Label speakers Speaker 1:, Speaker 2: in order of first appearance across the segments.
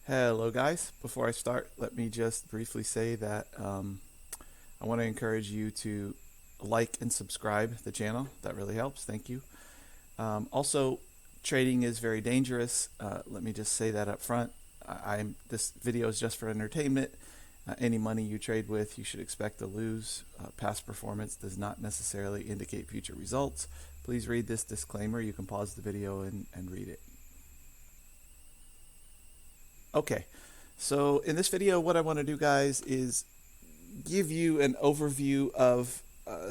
Speaker 1: Hello guys, before I start, let me just briefly say that I want to encourage you to like and subscribe the channel. That really helps, thank you. Also, trading is very dangerous. Let me just say that up front. This video is just for entertainment. Any money you trade with, you should expect to lose. Past performance does not necessarily indicate future results. Please read this disclaimer. You can pause the video and read it. Okay, so in this video, what I want to do, guys, is give you an overview of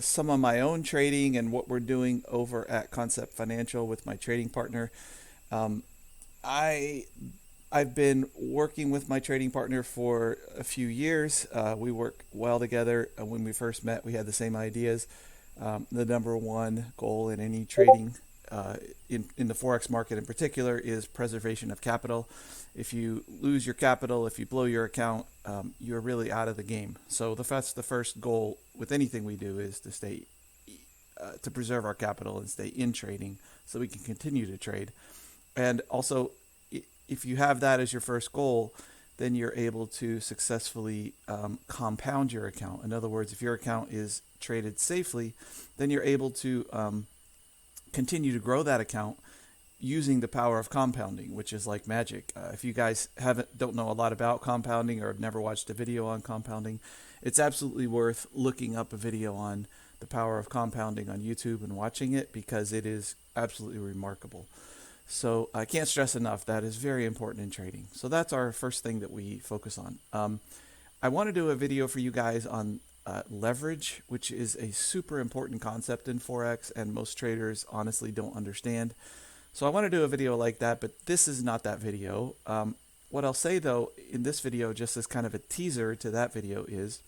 Speaker 1: some of my own trading and what we're doing over at Concept Financial with my trading partner. Um, I I've been working with my trading partner for a few years. We work well together. When we first met, we had the same ideas. The number one goal in any trading, in the Forex market in particular, is preservation of capital. If you lose your capital, if you blow your account, you're really out of the game. So that's the first goal with anything we do, is to stay, to preserve our capital and stay in trading so we can continue to trade. And also, if you have that as your first goal, then you're able to successfully compound your account. In other words, if your account is traded safely, then you're able to continue to grow that account using the power of compounding, which is like magic. If you guys don't know a lot about compounding or have never watched a video on compounding, it's absolutely worth looking up a video on the power of compounding on YouTube and watching it, because it is absolutely remarkable. So I can't stress enough, that is very important in trading. So that's our first thing that we focus on. I want to do a video for you guys on leverage, which is a super important concept in Forex, and most traders honestly don't understand. So I want to do a video like that, but this is not that video. What I'll say though in this video, just as kind of a teaser to that video, is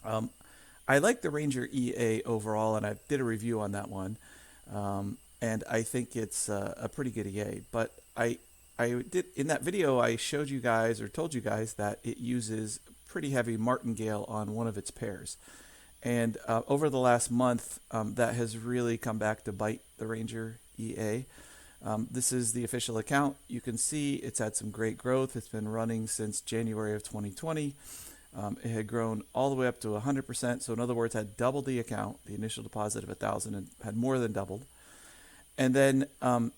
Speaker 1: I like the Ranger EA overall, and I did a review on that one. And I think it's a pretty good EA. But I did, in that video, I showed you guys, or told you guys, that it uses pretty heavy martingale on one of its pairs. And over the last month, that has really come back to bite the Ranger EA. This is the official account. You can see it's had some great growth. It's been running since January of 2020. It had grown all the way up to 100%. So in other words, had doubled the account, the initial deposit of 1,000, and had more than doubled. And then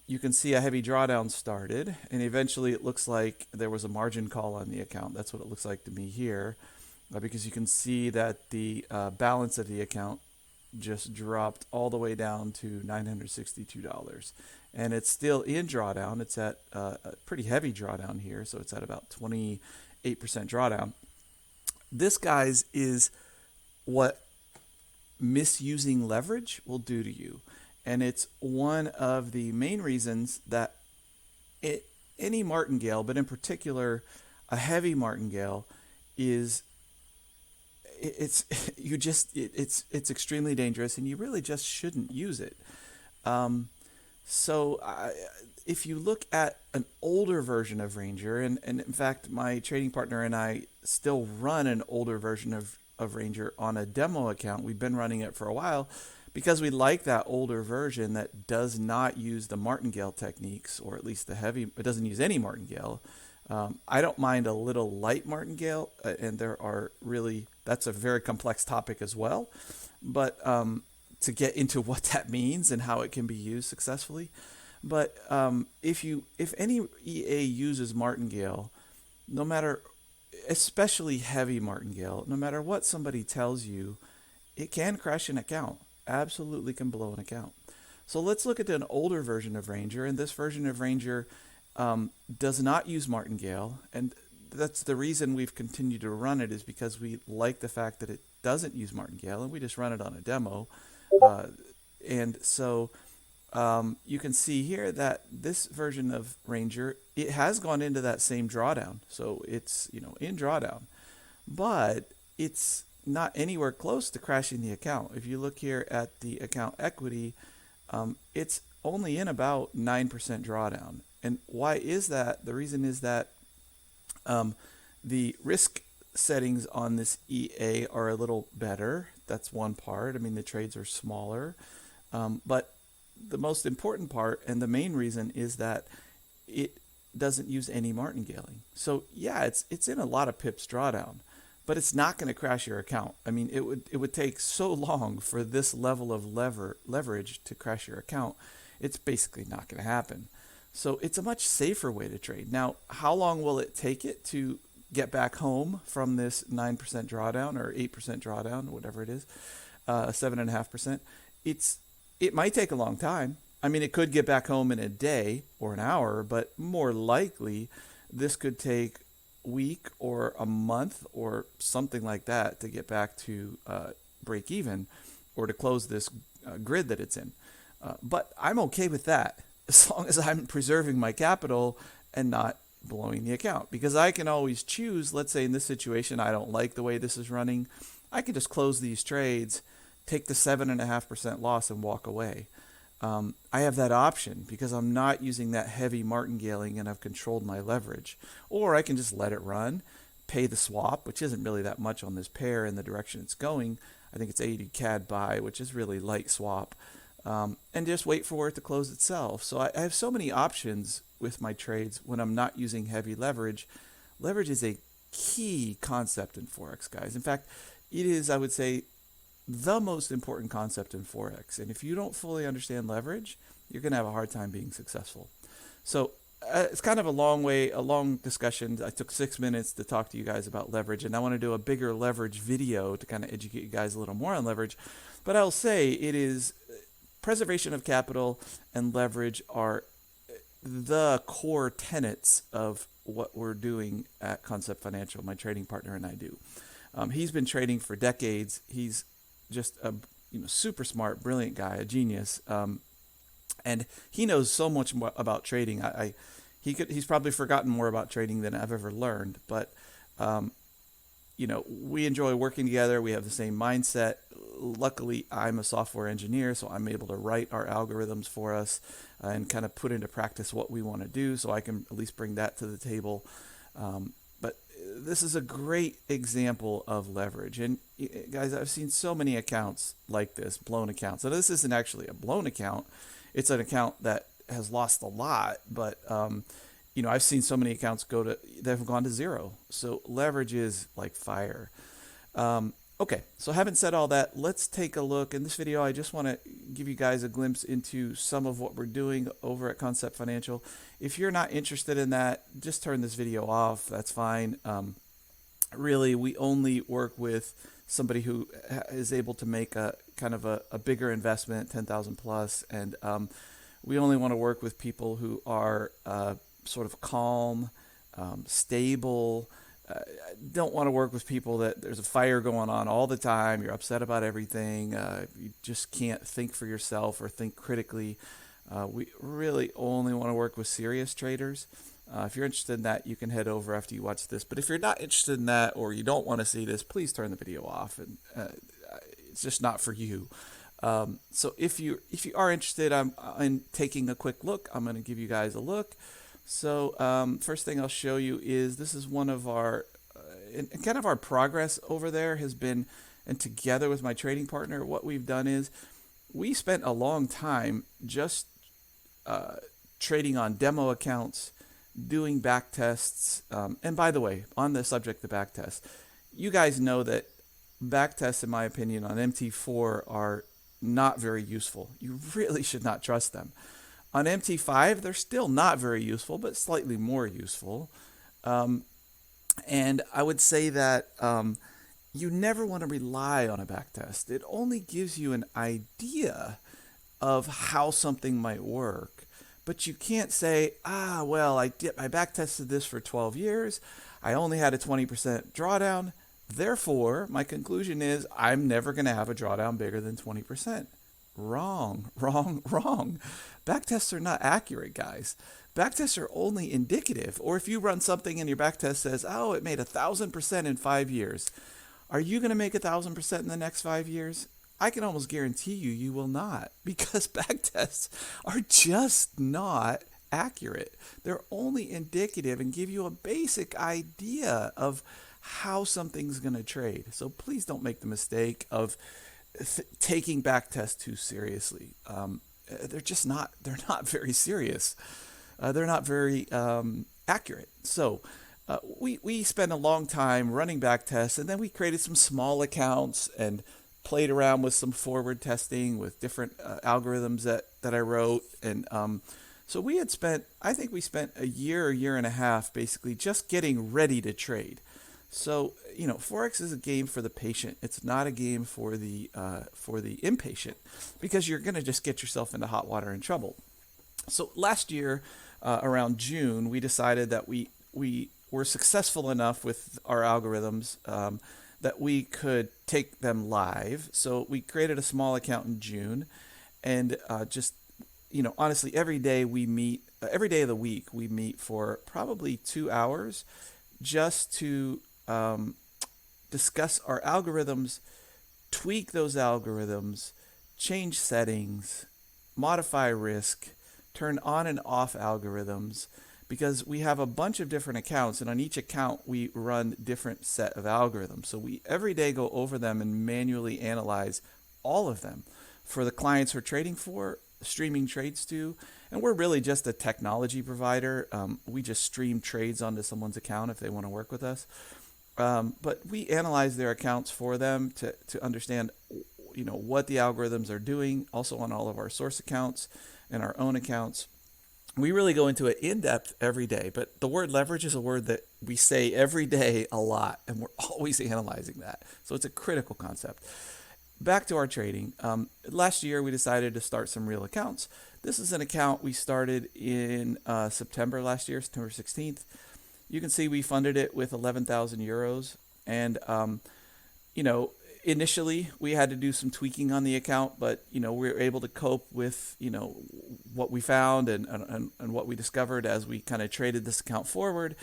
Speaker 1: you can see a heavy drawdown started, and eventually it looks like there was a margin call on the account. That's what it looks like to me here, because you can see that the balance of the account just dropped all the way down to $962. And it's still in drawdown. It's at a pretty heavy drawdown here, so it's at about 28% drawdown. This, guys, is what misusing leverage will do to you. And it's one of the main reasons that any martingale, but in particular a heavy martingale, is it's extremely dangerous, and you really just shouldn't use it. If you look at an older version of Ranger, and in fact my trading partner and I still run an older version of Ranger on a demo account. We've been running it for a while, because we like that older version that does not use the martingale techniques, or at least it doesn't use any martingale. I don't mind a little light martingale, and that's a very complex topic as well. But to get into what that means and how it can be used successfully. But if any EA uses martingale, no matter, especially heavy martingale, no matter what somebody tells you, it can crash an account. Absolutely can blow an account. So let's look at an older version of Ranger, and this version of Ranger does not use martingale, and that's the reason we've continued to run it, is because we like the fact that it doesn't use martingale, and we just run it on a demo. And so you can see here that this version of Ranger, it has gone into that same drawdown, so it's in drawdown, but it's not anywhere close to crashing the account. If you look here at the account equity, it's only in about 9% drawdown. And why is that? The reason is that the risk settings on this EA are a little better. That's one part. I mean, the trades are smaller. But the most important part, and the main reason, is that doesn't use any martingaling. So yeah, it's in a lot of pips drawdown, but it's not going to crash your account. I mean, it would take so long for this level of leverage to crash your account. It's basically not going to happen. So it's a much safer way to trade. Now, how long will it take it to get back home from this 9% drawdown or 8% drawdown, whatever it is, 7.5%? It might take a long time. I mean, it could get back home in a day or an hour, but more likely this could take a week or a month or something like that to get back to break even or to close this grid that it's in. But I'm okay with that as long as I'm preserving my capital and not blowing the account, because I can always choose. Let's say in this situation, I don't like the way this is running. I can just close these trades, take the 7.5% loss and walk away. I have that option because I'm not using that heavy martingaling and I've controlled my leverage. Or I can just let it run, pay the swap, which isn't really that much on this pair in the direction it's going. I think it's 80 CAD buy, which is really light swap. And just wait for it to close itself. So I have so many options with my trades when I'm not using heavy leverage. Leverage is a key concept in Forex, guys. In fact, it is, I would say, the most important concept in Forex. And if you don't fully understand leverage, you're going to have a hard time being successful. So it's kind of a long discussion. I took 6 minutes to talk to you guys about leverage, and I want to do a bigger leverage video to kind of educate you guys a little more on leverage. But I'll say it is preservation of capital and leverage are the core tenets of what we're doing at Concept Financial, my trading partner and I do. He's been trading for decades. He's just a super smart, brilliant guy, a genius, and he knows so much more about trading. He's probably forgotten more about trading than I've ever learned, but we enjoy working together. We have the same mindset. Luckily, I'm a software engineer, so I'm able to write our algorithms for us and kind of put into practice what we want to do, so I can at least bring that to the table. But this is a great example of leverage. And guys, I've seen so many accounts like this, blown accounts. So this isn't actually a blown account. It's an account that has lost a lot, but I've seen so many accounts that have gone to zero. So leverage is like fire. Okay, so having said all that, let's take a look. In this video, I just want to give you guys a glimpse into some of what we're doing over at Concept Financial. If you're not interested in that, just turn this video off. That's fine. Really, we only work with somebody who is able to make a kind of a bigger investment, 10,000 plus, and we only want to work with people who are sort of calm, stable. Don't want to work with people that there's a fire going on all the time. You're upset about everything. You just can't think for yourself or think critically. We really only want to work with serious traders. If you're interested in that, you can head over after you watch this. But if you're not interested in that or you don't want to see this, please turn the video off. And it's just not for you. So if you are interested in taking a quick look, I'm going to give you guys a look. So first thing I'll show you is this is one of our, and kind of our progress over there has been, and together with my trading partner, what we've done is we spent a long time just trading on demo accounts, doing back tests. And by the way, on the subject of back tests, you guys know that back tests, in my opinion, on MT4 are not very useful. You really should not trust them. On MT5, they're still not very useful, but slightly more useful. And I would say that you never want to rely on a backtest. It only gives you an idea of how something might work. But you can't say, well, I backtested this for 12 years. I only had a 20% drawdown. Therefore, my conclusion is I'm never going to have a drawdown bigger than 20%. Wrong. Backtests are not accurate, guys. Backtests are only indicative. Or if you run something and your backtest says, it made 1,000% in 5 years. Are you going to make 1,000% in the next 5 years? I can almost guarantee you will not, because backtests are just not accurate. They're only indicative and give you a basic idea of how something's going to trade. So please don't make the mistake of taking backtests too seriously. They're not very serious. They're not very accurate. So we spent a long time running back tests, and then we created some small accounts and played around with some forward testing with different algorithms that I wrote. And so we had spent, I think we spent a year and a half basically just getting ready to trade. So, Forex is a game for the patient. It's not a game for the impatient, because you're going to just get yourself into hot water and trouble. So last year, around June, we decided that we were successful enough with our algorithms that we could take them live. So we created a small account in June, and honestly, every day we meet, every day of the week we meet for probably 2 hours just to discuss our algorithms, tweak those algorithms, change settings, modify risk, turn on and off algorithms, because we have a bunch of different accounts, and on each account we run different set of algorithms. So we every day go over them and manually analyze all of them for the clients we're trading for, streaming trades to. And we're really just a technology provider. We just stream trades onto someone's account if they want to work with us. But we analyze their accounts for them to understand what the algorithms are doing, also on all of our source accounts and our own accounts. We really go into it in depth every day, but the word leverage is a word that we say every day a lot, and we're always analyzing that. So it's a critical concept. Back to our trading. Last year, we decided to start some real accounts. This is an account we started in September last year, September 16th. You can see we funded it with 11,000 euros. And, initially we had to do some tweaking on the account, but, we were able to cope with, what we found and what we discovered as we kind of traded this account forward,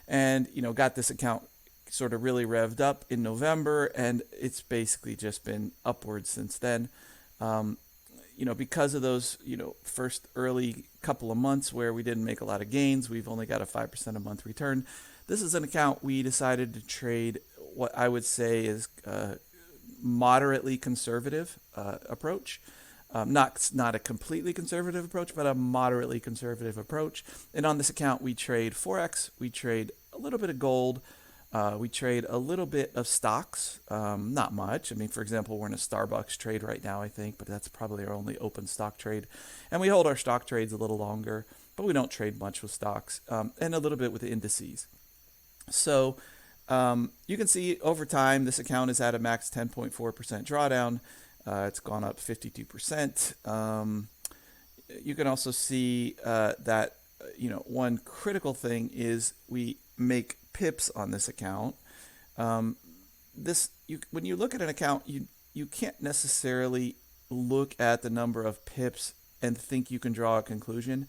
Speaker 1: and, got this account sort of really revved up in November, and it's basically just been upwards since then. Because of those, first early couple of months where we didn't make a lot of gains, we've only got a 5% a month return. This is an account we decided to trade what I would say is a moderately conservative approach. Not a completely conservative approach, but a moderately conservative approach. And on this account, we trade Forex, we trade a little bit of gold, we trade a little bit of stocks, not much. I mean, for example, we're in a Starbucks trade right now, I think, but that's probably our only open stock trade. And we hold our stock trades a little longer, but we don't trade much with stocks, and a little bit with the indices. So you can see over time, this account is at a max 10.4% drawdown. It's gone up 52%. You can also see that, one critical thing is we make pips on this account. When you look at an account, you can't necessarily look at the number of pips and think you can draw a conclusion,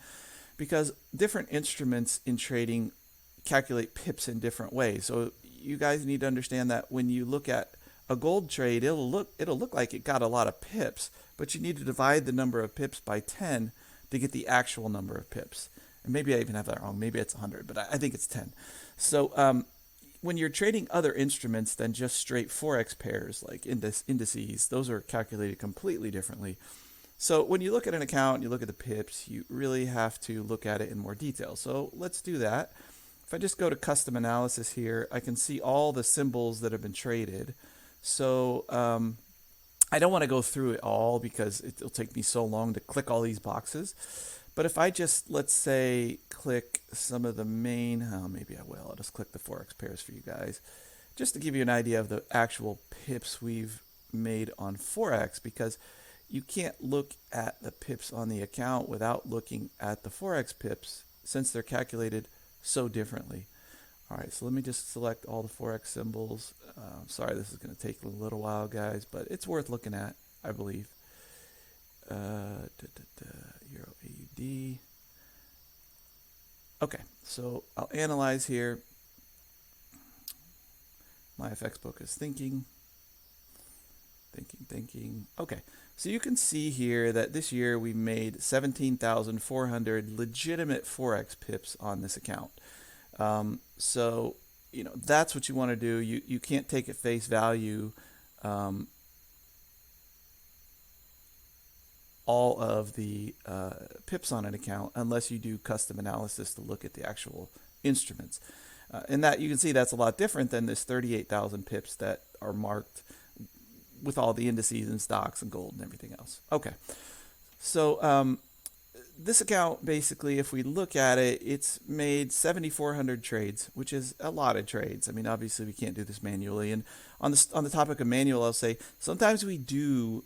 Speaker 1: because different instruments in trading calculate pips in different ways. So you guys need to understand that when you look at a gold trade, it'll look like it got a lot of pips, but you need to divide the number of pips by 10 to get the actual number of pips. And maybe I even have that wrong. Maybe it's 100, but I think it's 10. So when you're trading other instruments than just straight Forex pairs like indices, those are calculated completely differently. So when you look at an account, you look at the pips, you really have to look at it in more detail. So let's do that. If I just go to custom analysis here, I can see all the symbols that have been traded. So I don't want to go through it all because it'll take me so long to click all these boxes. But if I just, let's say, click some of the main, maybe I will. I'll just click the Forex pairs for you guys, just to give you an idea of the actual pips we've made on Forex, because you can't look at the pips on the account without looking at the Forex pips, since they're calculated so differently. All right, so let me just select all the Forex symbols. Sorry, this is going to take a little while, guys, but it's worth looking at, I believe. Euro AUD. Okay, so I'll analyze here. My FX book is thinking. Okay, so you can see here that this year we made 17,400 legitimate Forex pips on this account. So, that's what you want to do. You can't take at face value all of the pips on an account unless you do custom analysis to look at the actual instruments. And that you can see that's a lot different than this 38,000 pips that are marked with all the indices and stocks and gold and everything else. Okay, so this account, basically, if we look at it, it's made 7,400 trades, which is a lot of trades. I mean, obviously, we can't do this manually. And on the topic of manual, I'll say sometimes we do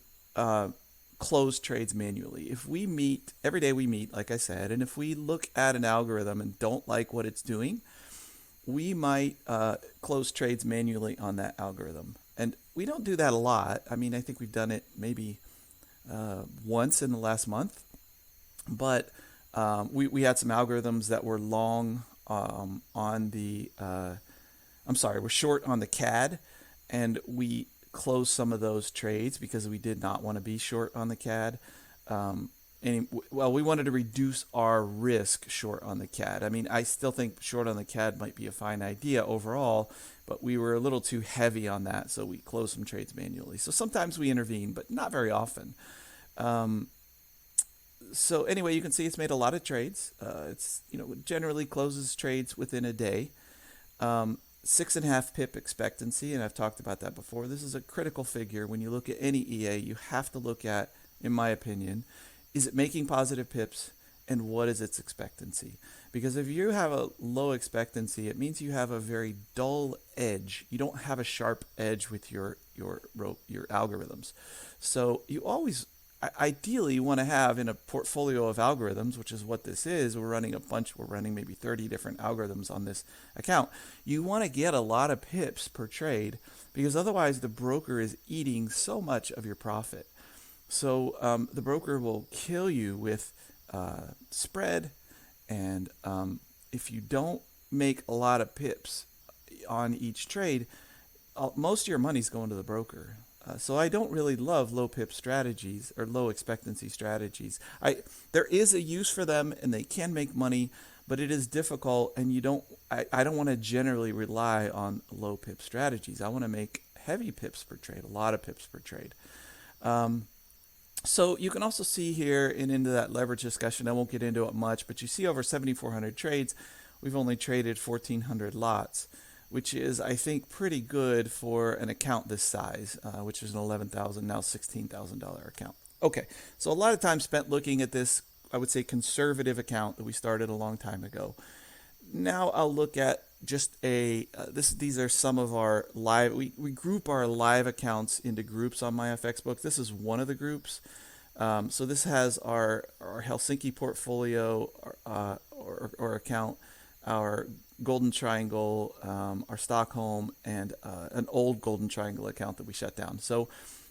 Speaker 1: close trades manually. If we meet, every day we meet, like I said, and if we look at an algorithm and don't like what it's doing, we might close trades manually on that algorithm. And we don't do that a lot. I mean, I think we've done it maybe once in the last month. But we had some algorithms that were long on the, we're short on the CAD, and we closed some of those trades because we did not want to be short on the CAD. We wanted to reduce our risk short on the CAD. I mean, I still think short on the CAD might be a fine idea overall, but we were a little too heavy on that, so we closed some trades manually. So sometimes we intervene, but not very often. So anyway, you can see it's made a lot of trades. It's generally closes trades within a day. 6.5 pip expectancy, and I've talked about that before. This is a critical figure. When you look at any EA, you have to look at, in my opinion, is it making positive pips, and what is its expectancy? Because if you have a low expectancy, it means you have a very dull edge. You don't have a sharp edge with your algorithms. So you always ideally you want to have in a portfolio of algorithms, which is what this is. We're running maybe 30 different algorithms on this account. You want to get a lot of pips per trade, because otherwise the broker is eating so much of your profit. So the broker will kill you with spread, and if you don't make a lot of pips on each trade, most of your money's going to the broker. So I don't really love low pip strategies or low expectancy strategies. There is a use for them, and they can make money, but it is difficult, and I don't want to generally rely on low pip strategies. I want to make heavy pips per trade, a lot of pips per trade. So you can also see here, and into that leverage discussion, I won't get into it much, but you see over 7,400 trades, we've only traded 1,400 lots, which is, I think, pretty good for an account this size, which is an $11,000, now $16,000 account. Okay, so a lot of time spent looking at this, I would say, conservative account that we started a long time ago. Now I'll look at just these are some of our live, we group our live accounts into groups on my FX book. This is one of the groups. So this has our Helsinki portfolio or account, our Golden Triangle, our Stockholm, and an old Golden Triangle account that we shut down. So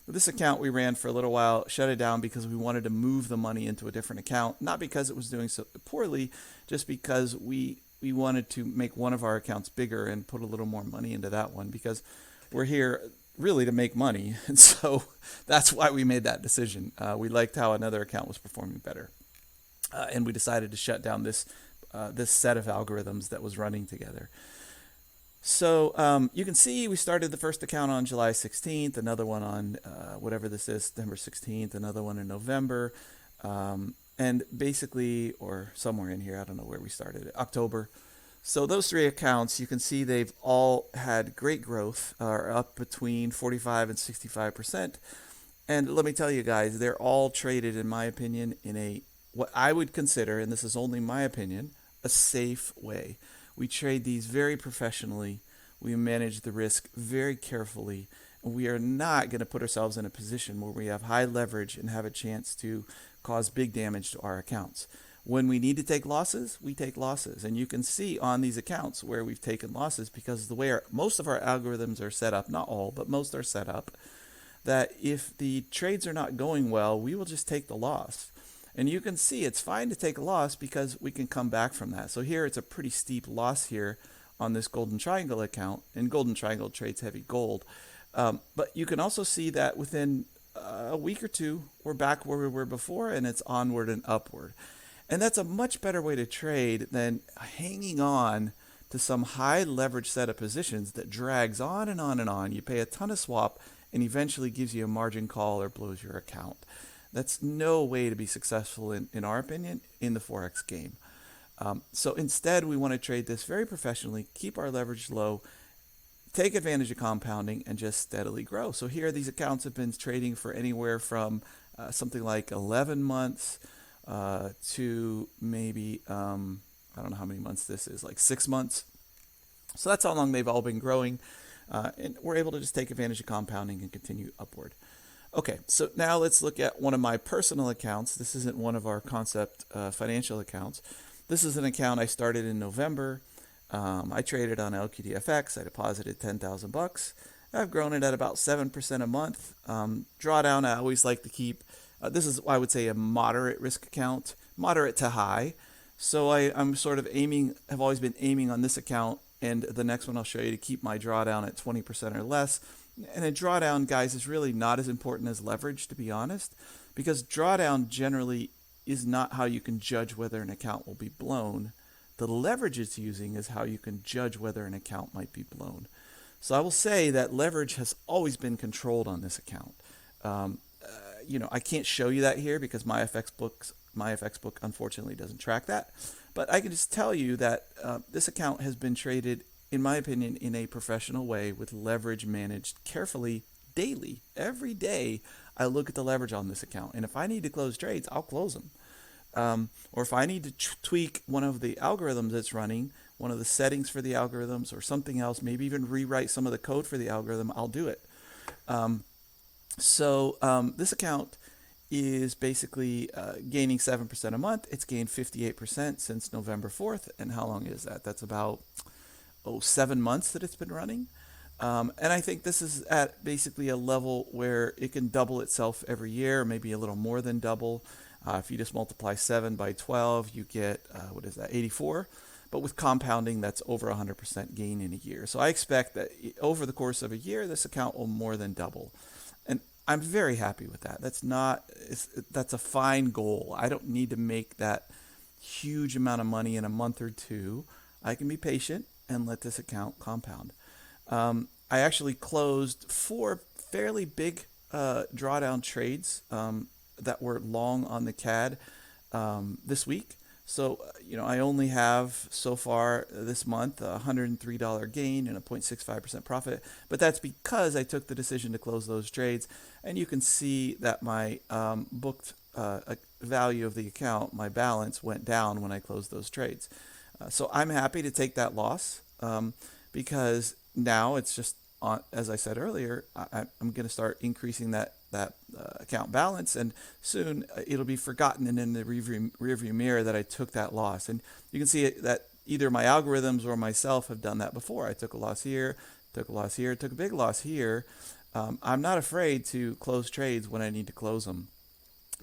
Speaker 1: this account we ran for a little while, shut it down because we wanted to move the money into a different account, not because it was doing so poorly, just because we wanted to make one of our accounts bigger and put a little more money into that one, because we're here really to make money. And so that's why we made that decision. We liked how another account was performing better. And we decided to shut down this set of algorithms that was running together. So you can see we started the first account on July 16th, another one on whatever this is, September 16th, another one in November. And basically, or somewhere in here, I don't know where we started, October. So those three accounts, you can see they've all had great growth, are up between 45 and 65%. And let me tell you guys, they're all traded, in my opinion, in what I would consider, and this is only my opinion, a safe way. We trade these very professionally. We manage the risk very carefully. And we are not going to put ourselves in a position where we have high leverage and have a chance to cause big damage to our accounts. When we need to take losses, we take losses. And you can see on these accounts where we've taken losses, because the way most of our algorithms are set up, not all, but most are set up, that if the trades are not going well, we will just take the loss. And you can see it's fine to take a loss because we can come back from that. So here it's a pretty steep loss here on this Golden Triangle account, and Golden Triangle trades heavy gold. But you can also see that within a week or two, we're back where we were before, and it's onward and upward. And that's a much better way to trade than hanging on to some high leverage set of positions that drags on and on and on. You pay a ton of swap and eventually gives you a margin call or blows your account. That's no way to be successful, in our opinion, in the Forex game. So instead, we want to trade this very professionally, keep our leverage low, take advantage of compounding, and just steadily grow. So here, these accounts have been trading for anywhere from something like 11 months to maybe, I don't know how many months this is, like 6 months. So that's how long they've all been growing. And we're able to just take advantage of compounding and continue upward. Okay, so now let's look at one of my personal accounts. This isn't one of our Concept financial accounts. This is an account I started in November. I traded on LQDFX. I deposited 10,000 bucks. I've grown it at about 7% a month. Drawdown, I always like to keep. This is, I would say, a moderate risk account, moderate to high. So I'm sort of aiming, have always been aiming on this account, and the next one I'll show you, to keep my drawdown at 20% or less. And a drawdown, guys, is really not as important as leverage, to be honest, because drawdown generally is not how you can judge whether an account will be blown. The leverage it's using is how you can judge whether an account might be blown. So I will say that leverage has always been controlled on this account. I can't show you that here because my FX book unfortunately doesn't track that. But I can just tell you that this account has been traded, in my opinion, in a professional way with leverage managed carefully daily. Every day I look at the leverage on this account, and if I need to close trades, I'll close them. Or if I need to tweak one of the algorithms that's running, one of the settings for the algorithms or something else, maybe even rewrite some of the code for the algorithm, I'll do it. This account is basically gaining 7% a month. It's gained 58% since November 4th. And how long is that? That's about 7 months that it's been running. And I think this is at basically a level where it can double itself every year, maybe a little more than double. If you just multiply 7 by 12, you get, 84. But with compounding, that's over 100% gain in a year. So I expect that over the course of a year, this account will more than double. And I'm very happy with that. That's a fine goal. I don't need to make that huge amount of money in a month or two. I can be patient and let this account compound. I actually closed 4 fairly big drawdown trades that were long on the CAD this week. So, I only have so far this month a $103 gain and a 0.65% profit, but that's because I took the decision to close those trades. And you can see that my booked value of the account, my balance, went down when I closed those trades. So I'm happy to take that loss because now it's just, as I said earlier, I'm going to start increasing that account balance, and soon it'll be forgotten and in the rearview mirror that I took that loss. And you can see that either my algorithms or myself have done that before. I took a loss here, took a loss here, took a big loss here. I'm not afraid to close trades when I need to close them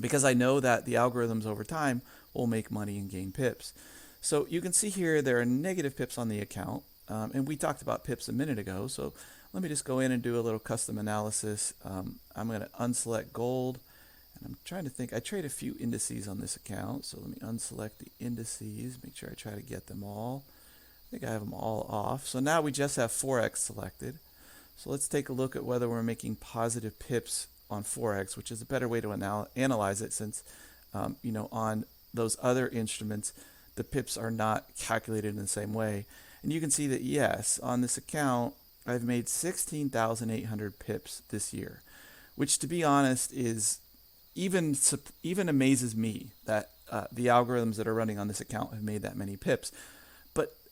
Speaker 1: because I know that the algorithms over time will make money and gain pips. So you can see here there are negative pips on the account, and we talked about pips a minute ago. So let me just go in and do a little custom analysis. I'm going to unselect gold, and I'm trying to think. I trade a few indices on this account, so let me unselect the indices, make sure I try to get them all. I think I have them all off. So now we just have Forex selected. So let's take a look at whether we're making positive pips on Forex, which is a better way to analyze it since, on those other instruments, the pips are not calculated in the same way. And you can see that, yes, on this account, I've made 16,800 pips this year, which, to be honest, is even amazes me that the algorithms that are running on this account have made that many pips.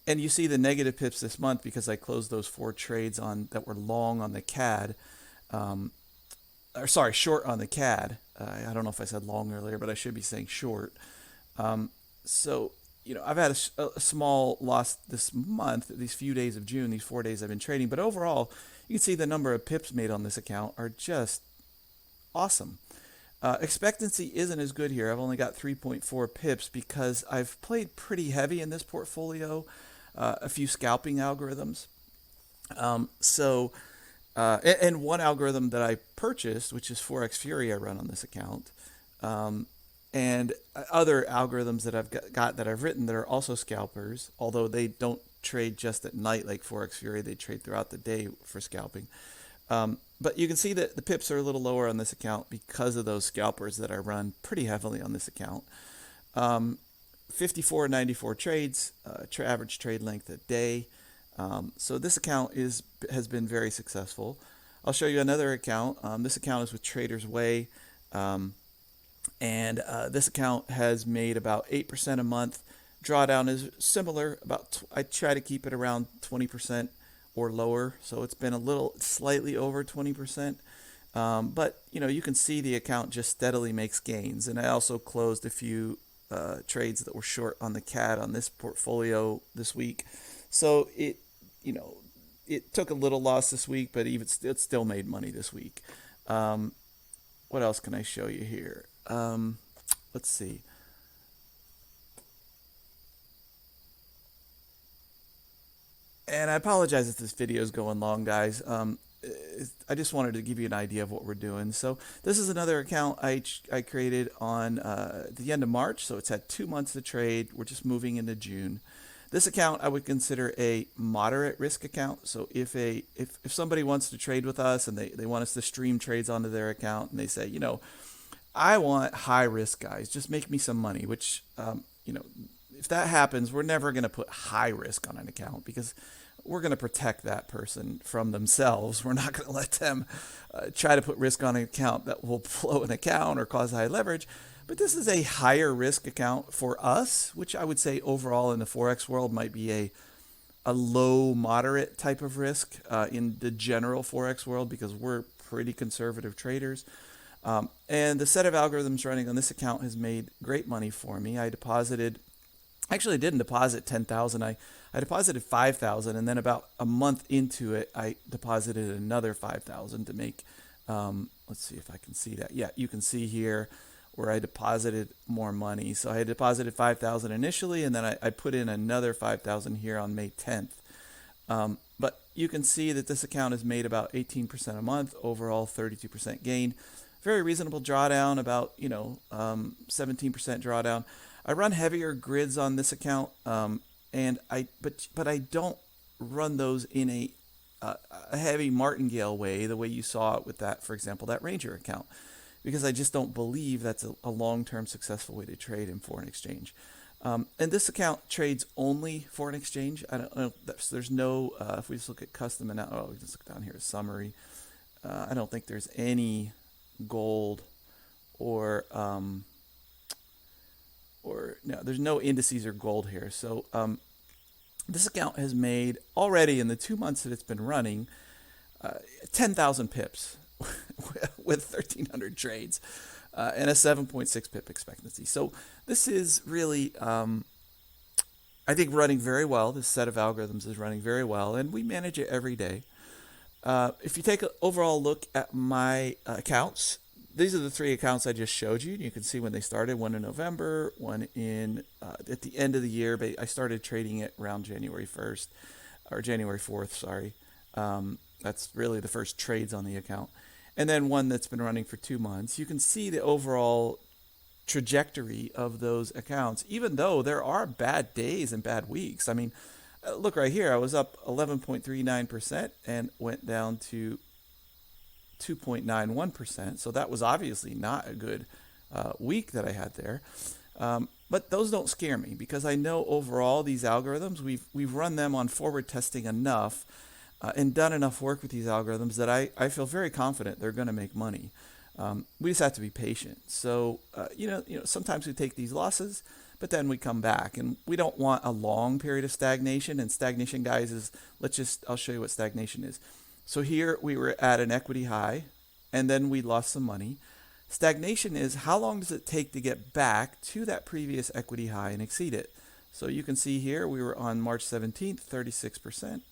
Speaker 1: And you see the negative pips this month because I closed those 4 trades that were long on the CAD, short on the CAD. I don't know if I said long earlier, but I should be saying short. I've had a small loss this month, these few days of June, these 4 days I've been trading. But overall, you can see the number of pips made on this account are just awesome. Expectancy isn't as good here. I've only got 3.4 pips because I've played pretty heavy in this portfolio, a few scalping algorithms. And one algorithm that I purchased, which is Forex Fury, I run on this account. And other algorithms that I've written that are also scalpers, although they don't trade just at night like Forex Fury, they trade throughout the day for scalping. But you can see that the pips are a little lower on this account because of those scalpers that I run pretty heavily on this account. 54.94 trades, average trade length a day. So this account has been very successful. I'll show you another account. This account is with Traders Way, and this account has made about 8% a month. Drawdown is similar. I try to keep it around 20% or lower, so it's been a little slightly over 20%. But you can see the account just steadily makes gains. And I also closed a few trades that were short on the CAD on this portfolio this week. So it took a little loss this week, but it still made money this week. What else can I show you here? Let's see. And I apologize if this video is going long, guys. I just wanted to give you an idea of what we're doing. So this is another account I created on the end of March. So it's had 2 months to trade. We're just moving into June. This account I would consider a moderate risk account. So if somebody wants to trade with us and they want us to stream trades onto their account and they say, I want high risk, guys, just make me some money, which, if that happens, we're never going to put high risk on an account because we're going to protect that person from themselves. We're not going to let them try to put risk on an account that will blow an account or cause high leverage. But this is a higher risk account for us, which I would say overall in the Forex world might be a low moderate type of risk in the general Forex world because we're pretty conservative traders. And the set of algorithms running on this account has made great money for me. Actually didn't deposit 10,000. I deposited 5,000, and then about a month into it, I deposited another 5,000 to make. Let's see if I can see that. Yeah, you can see here where I deposited more money. So I had deposited 5,000 initially, and then I put in another 5,000 here on May 10th. But you can see that this account has made about 18% a month, overall 32% gain. Very reasonable drawdown, about 17% drawdown. I run heavier grids on this account, but I don't run those in a heavy martingale way, the way you saw it with that, for example, that Ranger account, because I just don't believe that's a long-term successful way to trade in foreign exchange. And this account trades only foreign exchange. I don't know. There's no. If we just look at custom and we just look down here summary. I don't think there's any gold or no, there's no indices or gold here. So this account has made already in the 2 months that it's been running 10,000 pips with 1,300 trades and a 7.6 pip expectancy. So this is really, I think, running very well. This set of algorithms is running very well, and we manage it every day. If you take an overall look at my accounts, these are the 3 accounts I just showed you. You can see when they started, one in November, one in at the end of the year. But I started trading it around January 1st, or January 4th, sorry. That's really the first trades on the account. And then one that's been running for 2 months. You can see the overall trajectory of those accounts, even though there are bad days and bad weeks. I mean, look right here. I was up 11.39% and went down to 2.91%. So that was obviously not a good week that I had there. But those don't scare me because I know overall these algorithms, we've run them on forward testing enough and done enough work with these algorithms that I feel very confident they're going to make money. We just have to be patient. So, sometimes we take these losses, but then we come back, and we don't want a long period of stagnation. And stagnation, guys, is, I'll show you what stagnation is. So here we were at an equity high, and then we lost some money. Stagnation is how long does it take to get back to that previous equity high and exceed it? So you can see here we were on March 17th, 36%.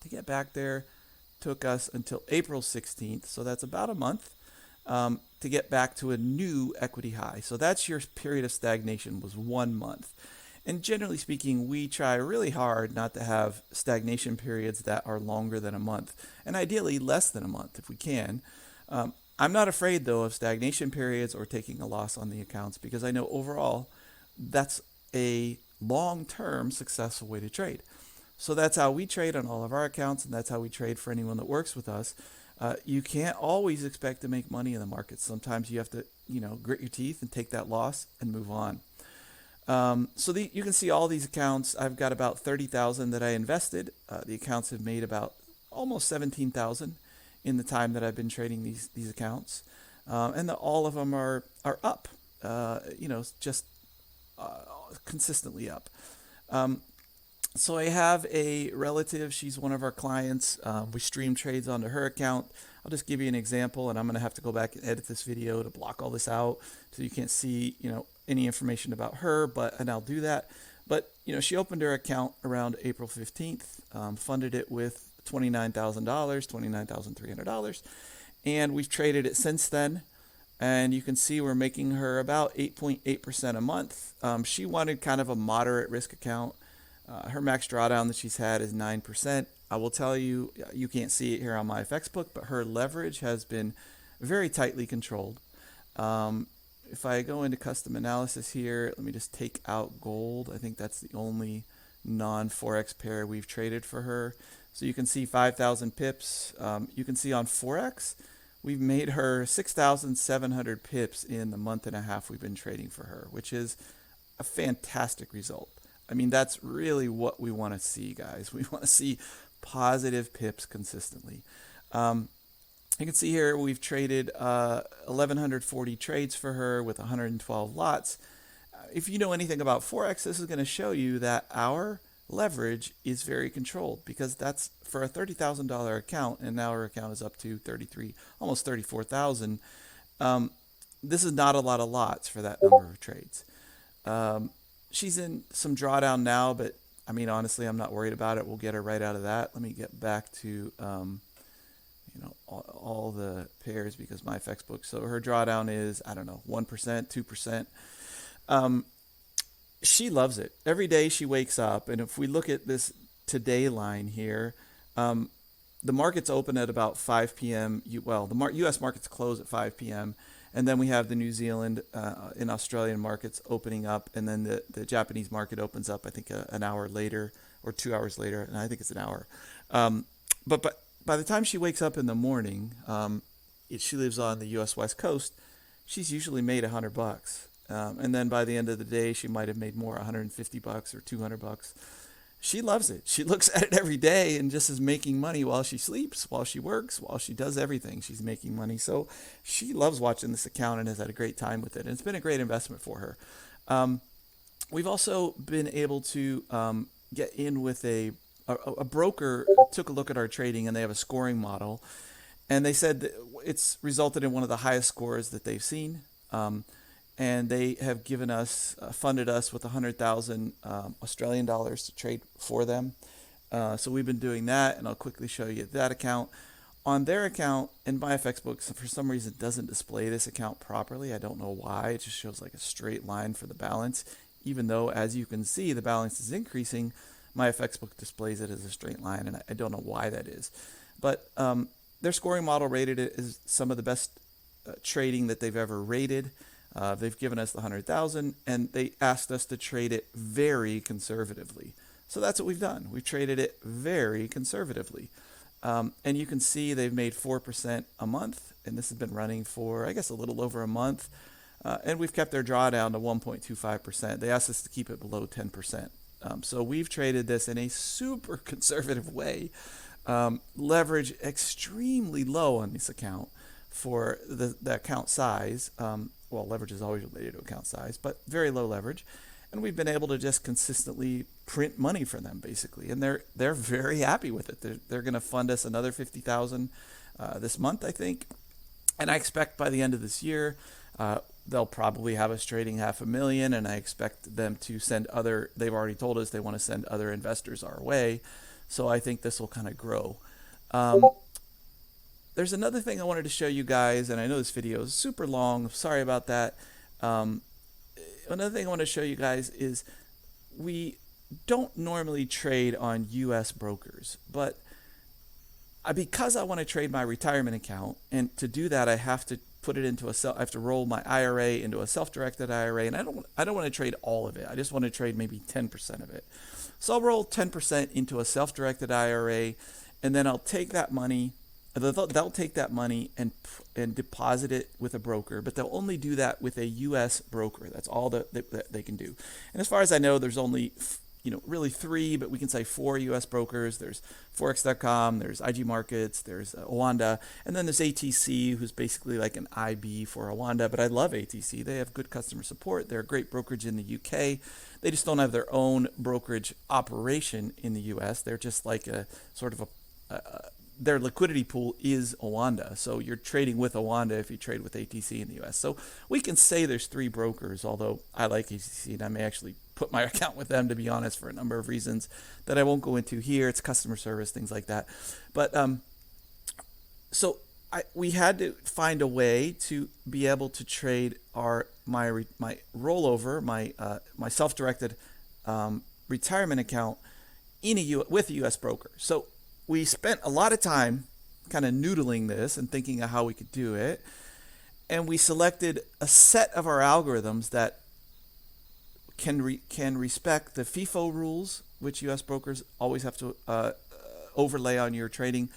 Speaker 1: To get back there took us until April 16th, so that's about a month, to get back to a new equity high. So that's your period of stagnation, was 1 month. And generally speaking, we try really hard not to have stagnation periods that are longer than a month, and ideally less than a month if we can. I'm not afraid, though, of stagnation periods or taking a loss on the accounts because I know overall that's a long-term successful way to trade. So that's how we trade on all of our accounts, and that's how we trade for anyone that works with us. You can't always expect to make money in the markets. Sometimes you have to, grit your teeth and take that loss and move on. You can see all these accounts. I've got about 30,000 that I invested. The accounts have made about almost 17,000 in the time that I've been trading these accounts, and all of them are up. Just consistently up. So I have a relative. She's one of our clients. We stream trades onto her account. I'll just give you an example, and I'm going to have to go back and edit this video to block all this out so you can't see, any information about her. And I'll do that. But she opened her account around April 15th, funded it with $29,000, $29,300, and we've traded it since then. And you can see we're making her about 8.8% a month. She wanted kind of a moderate risk account. Her max drawdown that she's had is 9%. I will tell you, you can't see it here on my FX book, but her leverage has been very tightly controlled. If I go into custom analysis here, let me just take out gold. I think that's the only non-Forex pair we've traded for her. So you can see 5,000 pips. You can see on Forex, we've made her 6,700 pips in the month and a half we've been trading for her, which is a fantastic result. I mean, that's really what we want to see, guys. We want to see positive pips consistently. You can see here we've traded 1,140 trades for her with 112 lots. If you know anything about Forex, this is going to show you that our leverage is very controlled, because that's for a $30,000 account, and now our account is up to 33, almost 34,000. This is not a lot of lots for that number of trades. She's in some drawdown now, but I mean, honestly, I'm not worried about it. We'll get her right out of that. Let me get back to all the pairs, because my FX book. So her drawdown is, I don't know, 1%, 2%. She loves it. Every day she wakes up, and if we look at this today line here, the markets open at about 5 p.m. The U.S. markets close at 5 p.m. And then we have the New Zealand and Australian markets opening up, and then the Japanese market opens up, I think, an hour later or 2 hours later, and I think it's an hour. But by the time she wakes up in the morning, she lives on the U.S. West Coast, she's usually made $100. And then by the end of the day, she might have made more, $150 or $200. She loves it. She looks at it every day and just is making money while she sleeps, while she works, while she does everything. She's making money. So she loves watching this account and has had a great time with it. And it's been a great investment for her. We've also been able to get in with a broker. Took a look at our trading, and they have a scoring model. And they said that it's resulted in one of the highest scores that they've seen. And they have given us, funded us with 100,000 Australian dollars to trade for them. So we've been doing that, and I'll quickly show you that account. On their account, in my FX books, for some reason it doesn't display this account properly. I don't know why. It just shows like a straight line for the balance, even though, as you can see, the balance is increasing. My FX book displays it as a straight line, and I don't know why that is. But their scoring model rated it as some of the best trading that they've ever rated. They've given us the 100,000, and they asked us to trade it very conservatively. So that's what we've done. We've traded it very conservatively. And you can see they've made 4% a month, and this has been running for, I guess, a little over a month. And we've kept their drawdown to 1.25%. They asked us to keep it below 10%. So we've traded this in a super conservative way. Leverage extremely low on this account for the account size. Leverage is always related to account size, but very low leverage. And we've been able to just consistently print money for them, basically. And they're very happy with it. They're going to fund us another 50,000 this month, I think. And I expect by the end of this year, they'll probably have us trading 500,000, and I expect them to send they've already told us they want to send other investors our way. So I think this will kind of grow. There's another thing I wanted to show you guys, and I know this video is super long. Sorry about that. Another thing I want to show you guys is we don't normally trade on U.S. brokers, but because I want to trade my retirement account, and to do that I have to put it into I have to roll my IRA into a self-directed IRA, and I don't want to trade all of it. I just want to trade maybe 10% of it. So I'll roll 10% into a self-directed IRA, and then I'll take that money they'll take that money and deposit it with a broker, but they'll only do that with a U.S. broker. That's all that they can do. And as far as I know, there's only really 3, but we can say 4 U.S. brokers. There's Forex.com, there's IG Markets, there's Owanda, and then there's ATC, who's basically like an IB for Owanda. But I love ATC. They have good customer support. They're a great brokerage in the UK. They just don't have their own brokerage operation in the U.S. They're just like a sort of their liquidity pool is Owanda. So you're trading with Owanda if you trade with ATC in the US. So we can say there's 3 brokers, although I like ATC and I may actually put my account with them, to be honest, for a number of reasons that I won't go into here. It's customer service, things like that. But we had to find a way to be able to trade my rollover, my self-directed retirement account with a U.S. broker. So we spent a lot of time kind of noodling this and thinking of how we could do it. And we selected a set of our algorithms that can respect the FIFO rules, which U.S. brokers always have to overlay on your trading,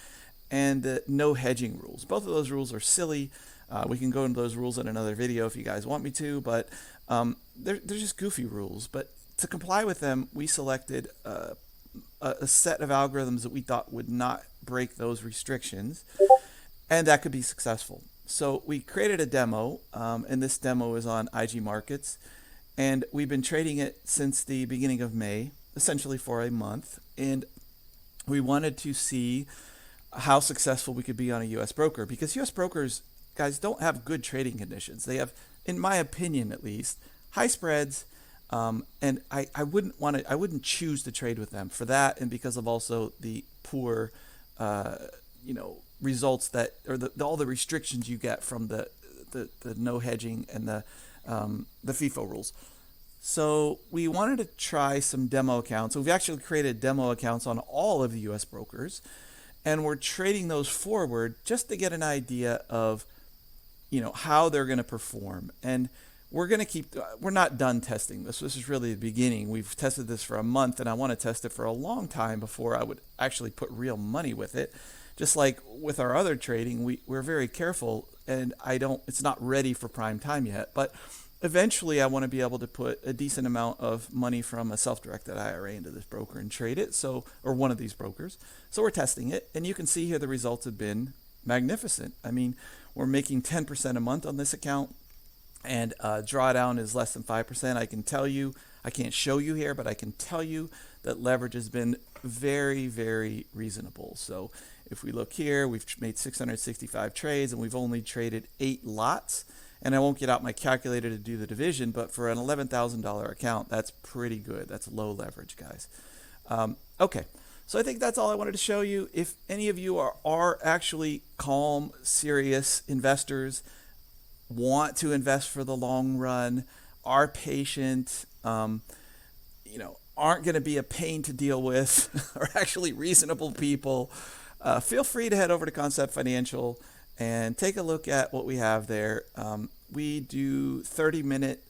Speaker 1: and the no hedging rules. Both of those rules are silly. We can go into those rules in another video if you guys want me to, but they're just goofy rules. But to comply with them, we selected a set of algorithms that we thought would not break those restrictions, and that could be successful. So we created a demo, and this demo is on IG Markets, and we've been trading it since the beginning of May, essentially for a month, and we wanted to see how successful we could be on a U.S. broker, because U.S. brokers, guys, don't have good trading conditions. They have, in my opinion at least, high spreads, and I wouldn't choose to trade with them for that, and because of also the poor, results that, or all the restrictions you get from the no hedging and the FIFO rules. So we wanted to try some demo accounts. So we've actually created demo accounts on all of the U.S. brokers, and we're trading those forward just to get an idea of, how they're going to perform. And we're not done testing this. This is really the beginning. We've tested this for a month, and I want to test it for a long time before I would actually put real money with it. Just like with our other trading, we're very careful, and it's not ready for prime time yet. But eventually I want to be able to put a decent amount of money from a self-directed IRA into this broker and trade it, or one of these brokers. So we're testing it, and you can see here the results have been magnificent. I mean, we're making 10% a month on this account, and drawdown is less than 5%. I can tell you, I can't show you here, but I can tell you that leverage has been very, very reasonable. So if we look here, we've made 665 trades, and we've only traded 8 lots. And I won't get out my calculator to do the division, but for an $11,000 account, that's pretty good. That's low leverage, guys. Okay, so I think that's all I wanted to show you. If any of you are actually calm, serious investors, want to invest for the long run, are patient, aren't going to be a pain to deal with, are actually reasonable people, feel free to head over to Concept Financial and take a look at what we have there. We do 30-minute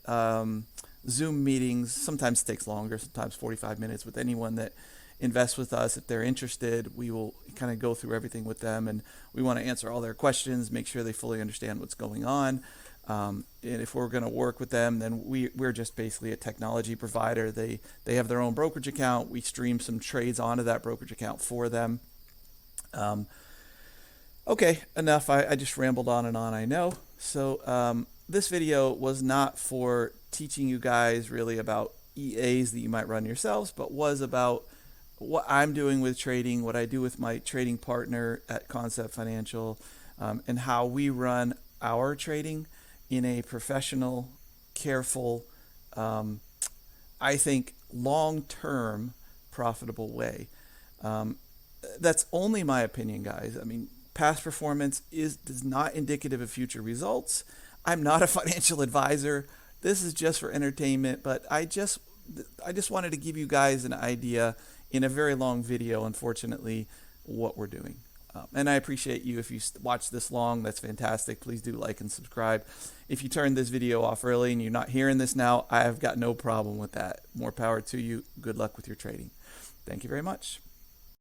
Speaker 1: Zoom meetings. Sometimes it takes longer, sometimes 45 minutes with anyone that invests with us. If they're interested, we will kind of go through everything with them, and we want to answer all their questions, make sure they fully understand what's going on. And if we're going to work with them, then we're just basically a technology provider. They have their own brokerage account. We stream some trades onto that brokerage account for them. Okay, enough. I just rambled on and on, I know. So this video was not for teaching you guys really about EAs that you might run yourselves, but was about what I'm doing with trading, what I do with my trading partner at Concept Financial, and how we run our trading in a professional, careful, I think long-term profitable way. That's only my opinion, guys. I mean, past performance is not indicative of future results. I'm not a financial advisor. This is just for entertainment, but I just wanted to give you guys an idea in a very long video, unfortunately, what we're doing. And I appreciate you if you watch this long. That's fantastic. Please do like and subscribe. If you turned this video off early and you're not hearing this now, I have got no problem with that. More power to you. Good luck with your trading. Thank you very much.